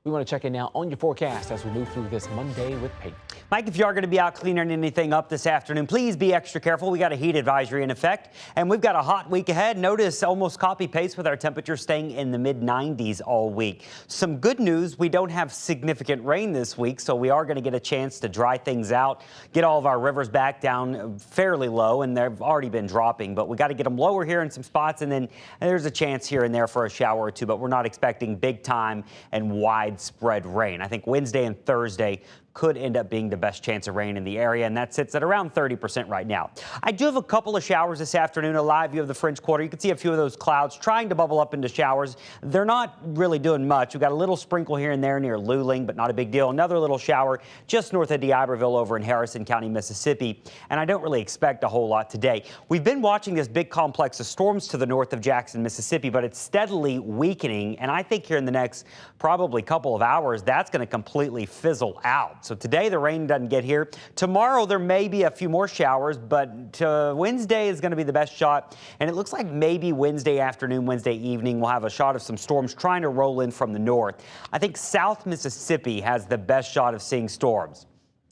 We want to check in now on your forecast as we move through this Monday with Peyton. Mike, if you are going to be out cleaning anything up this afternoon, please be extra careful. We got a heat advisory in effect, and we've got a hot week ahead. Notice almost copy paste with our temperature staying in the mid-90s all week. Some good news, we don't have significant rain this week, so we are going to get a chance to dry things out, get all of our rivers back down fairly low, and they've already been dropping, but we got to get them lower here in some spots, and then there's a chance here and there for a shower or two, but we're not expecting big time and widespread rain. I think Wednesday and Thursday could end up being the best chance of rain in the area, and that sits at around 30% right now. I do have a couple of showers this afternoon, a live view of the French Quarter. You can see a few of those clouds trying to bubble up into showers. They're not really doing much. We've got a little sprinkle here and there near Luling, but not a big deal. Another little shower just north of D'Iberville over in Harrison County, Mississippi, and I don't really expect a whole lot today. We've been watching this big complex of storms to the north of Jackson, Mississippi, but it's steadily weakening, and I think here in the next probably couple of hours, that's going to completely fizzle out. So today the rain doesn't get here. Tomorrow there may be a few more showers, but Wednesday is going to be the best shot. And it looks like maybe Wednesday afternoon, Wednesday evening, we'll have a shot of some storms trying to roll in from the north. I think South Mississippi has the best shot of seeing storms.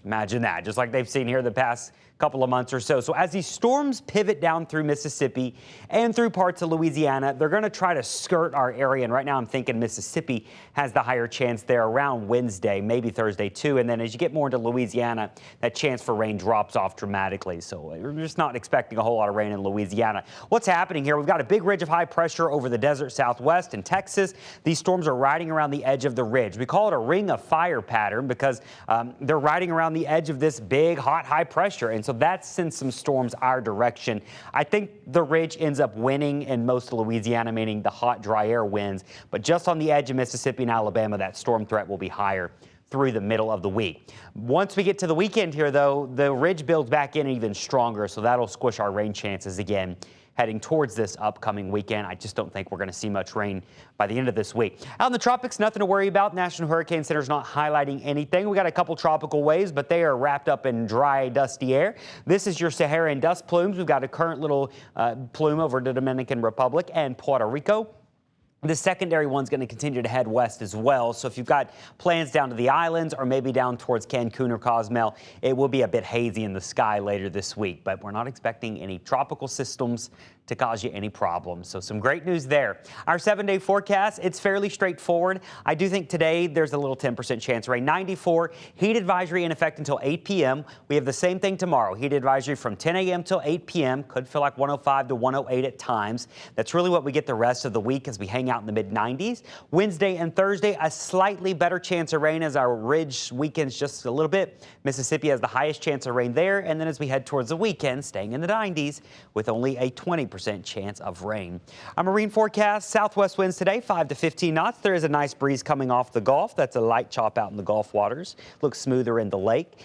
Imagine that, just like they've seen here the past couple of months or so. So as these storms pivot down through Mississippi and through parts of Louisiana, they're going to try to skirt our area. And right now I'm thinking Mississippi has the higher chance there around Wednesday, maybe Thursday too. And then as you get more into Louisiana, that chance for rain drops off dramatically. So we're just not expecting a whole lot of rain in Louisiana. What's happening here? We've got a big ridge of high pressure over the desert southwest in Texas. These storms are riding around the edge of the ridge. We call it a ring of fire pattern because they're riding around the edge of this big, hot, high pressure. And so that sends some storms our direction. I think the ridge ends up winning in most of Louisiana, meaning the hot, dry air wins. But just on the edge of Mississippi and Alabama, that storm threat will be higher through the middle of the week. Once we get to the weekend here, though, the ridge builds back in even stronger, so that'll squish our rain chances again heading towards this upcoming weekend. I just don't think we're going to see much rain by the end of this week. Out in the tropics, nothing to worry about. National Hurricane Center is not highlighting anything. We got a couple tropical waves, but they are wrapped up in dry, dusty air. This is your Saharan dust plumes. We've got a current little plume over the Dominican Republic and Puerto Rico. The secondary one's going to continue to head west as well. So if you've got plans down to the islands or maybe down towards Cancun or Cozumel, it will be a bit hazy in the sky later this week. But we're not expecting any tropical systems to cause you any problems. So some great news there. Our 7-day forecast, it's fairly straightforward. I do think today there's a little 10% chance of rain. 94, heat advisory in effect until 8 p.m. We have the same thing tomorrow. Heat advisory from 10 a.m. till 8 p.m. Could feel like 105 to 108 at times. That's really what we get the rest of the week as we hang out in the mid-90s. Wednesday and Thursday, a slightly better chance of rain as our ridge weakens just a little bit. Mississippi has the highest chance of rain there. And then as we head towards the weekend, staying in the 90s with only a 20% chance of rain. Our marine forecast, southwest winds today, 5 to 15 knots. There is a nice breeze coming off the Gulf. That's a light chop out in the Gulf waters. Looks smoother in the lake.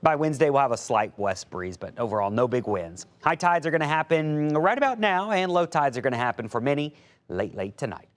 By Wednesday, we'll have a slight west breeze, but overall, no big winds. High tides are going to happen right about now, and low tides are going to happen for many late tonight.